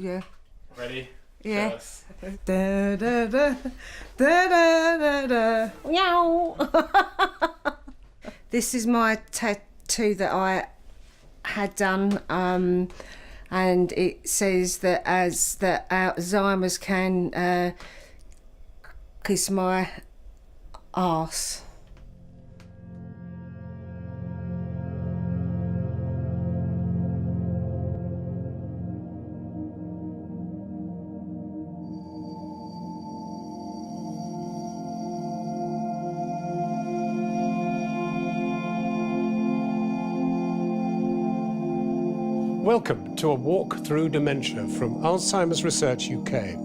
Yeah. Ready? Yeah. Show us. Da, da, da, da, da, da, da. Meow. This is my tattoo that I had done, and it says that as that Alzheimer's can kiss my arse. Welcome to a walk through dementia from Alzheimer's Research UK.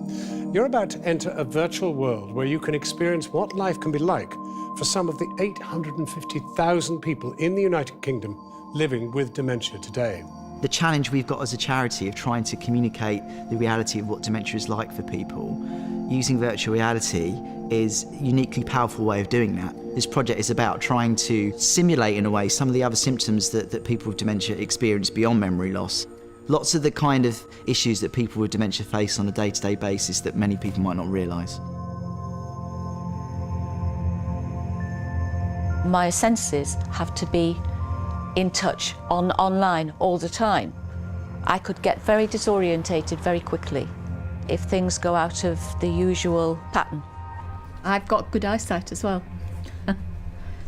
You're about to enter a virtual world where you can experience what life can be like for some of the 850,000 people in the United Kingdom living with dementia today. The challenge we've got as a charity of trying to communicate the reality of what dementia is like for people using virtual reality is a uniquely powerful way of doing that. This project is about trying to simulate, in a way, some of the other symptoms that people with dementia experience beyond memory loss. Lots of the kind of issues that people with dementia face on a day-to-day basis that many people might not realise. My senses have to be in touch online all the time. I could get very disorientated very quickly if things go out of the usual pattern. I've got good eyesight as well.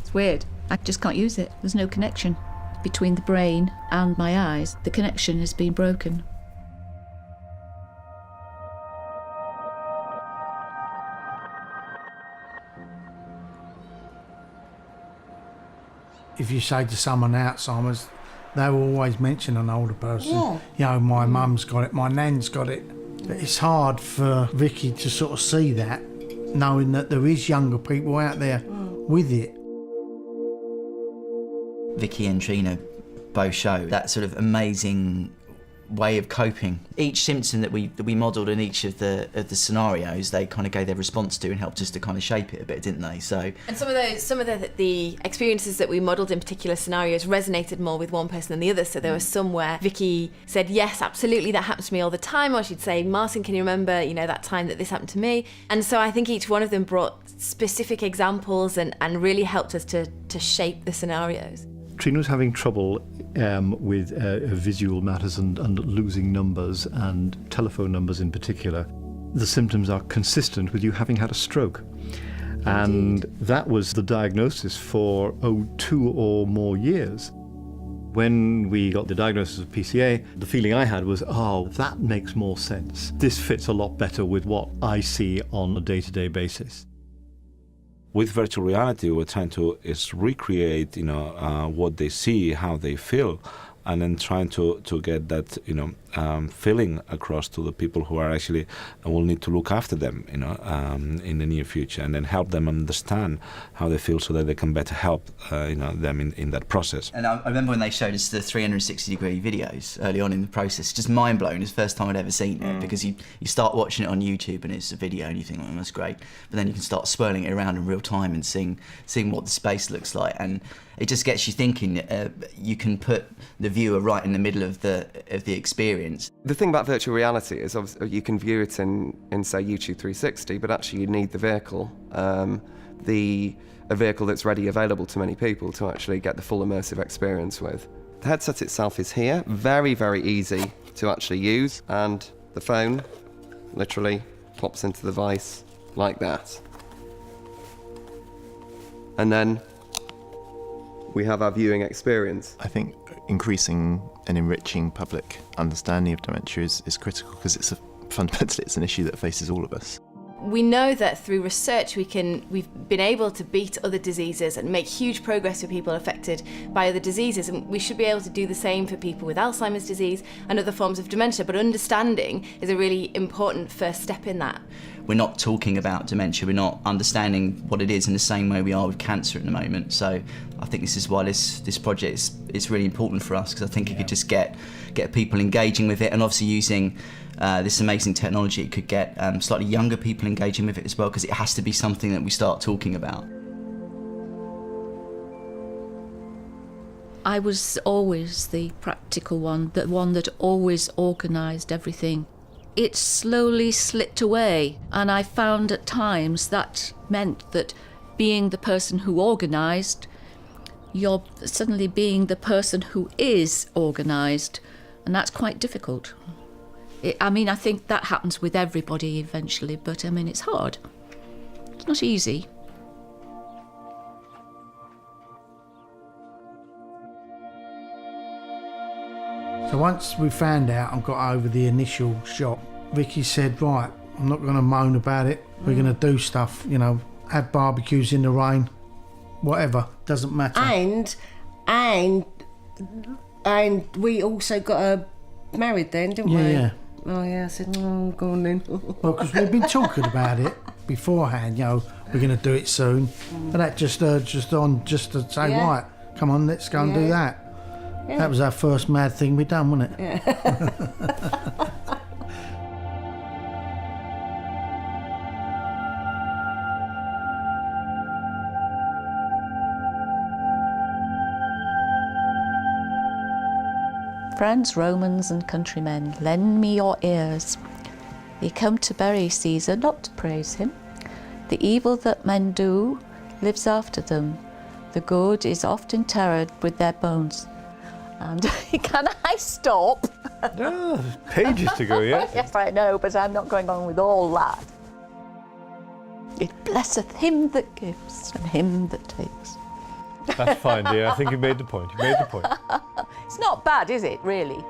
It's weird. I just can't use it. There's no connection between the brain and my eyes. The connection has been broken. If you say to someone Alzheimer's, they'll always mention an older person. Yeah. You know, my mum's got it, my nan's got it. But it's hard for Vicky to sort of see that, knowing that there is younger people out there with it. Vicky and Trina both show that sort of amazing way of coping. Each symptom that we modelled in each of the scenarios, they kind of gave their response to and helped us to kind of shape it a bit, didn't they? So. And some of the experiences that we modelled in particular scenarios resonated more with one person than the other. So there was some where Vicky said, yes, absolutely, that happens to me all the time. Or she'd say, Martin, can you remember, that time that this happened to me? And so I think each one of them brought specific examples and really helped us to shape the scenarios. Trina was having trouble with visual matters and losing numbers and telephone numbers in particular. The symptoms are consistent with you having had a stroke. And that was the diagnosis for 2 or more years. When we got the diagnosis of PCA, the feeling I had was, oh, that makes more sense. This fits a lot better with what I see on a day-to-day basis. With virtual reality, we're trying to recreate, what they see, how they feel, and then trying to get that, feeling across to the people who are actually will need to look after them, in the near future, and then help them understand how they feel so that they can better help, them in that process. And I remember when they showed us the 360-degree videos early on in the process, just mind-blowing. It's the first time I'd ever seen it, because you start watching it on YouTube and it's a video and you think, oh, that's great. But then you can start swirling it around in real time and seeing what the space looks like. And it just gets you thinking. You can put the viewer right in the middle of the experience. The thing about virtual reality is obviously you can view it in say YouTube 360, but actually you need the vehicle, a vehicle that's ready available to many people to actually get the full immersive experience with. The headset itself is here, very, very easy to actually use, and the phone literally pops into the vice like that. And then we have our viewing experience. I think increasing and enriching public understanding of dementia is critical, because fundamentally it's an issue that faces all of us. We know that through research we've been able to beat other diseases and make huge progress for people affected by other diseases, and we should be able to do the same for people with Alzheimer's disease and other forms of dementia, but understanding is a really important first step in that. We're not talking about dementia, we're not understanding what it is in the same way we are with cancer at the moment. So I think this is why this project is really important for us, because I think it could just get people engaging with it, and obviously using this amazing technology, it could get slightly younger people engaging with it as well, because it has to be something that we start talking about. I was always the practical one, the one that always organised everything. it slowly slipped away. And I found at times that meant that being the person who organised, you're suddenly being the person who is organised. And that's quite difficult. I think that happens with everybody eventually, but it's hard. It's not easy. So once we found out and got over the initial shock, Vicky said, right, I'm not going to moan about it. We're going to do stuff, have barbecues in the rain, whatever, doesn't matter. And we also got married then, didn't we? Yeah. Oh yeah, I said, oh, go on then. Well, because we've been talking about it beforehand, we're going to do it soon. But that just urged us on just to say, right, come on, let's go and do that. Yeah. That was our first mad thing we done, wasn't it? Yeah. Friends, Romans and countrymen, lend me your ears. Ye come to bury Caesar, not to praise him. The evil that men do lives after them. The good is oft interred with their bones. And can I stop? No, pages to go yet. Yes, I know, but I'm not going on with all that. It blesseth him that gives and him that takes. That's fine, dear. I think you made the point. It's not bad, is it, really?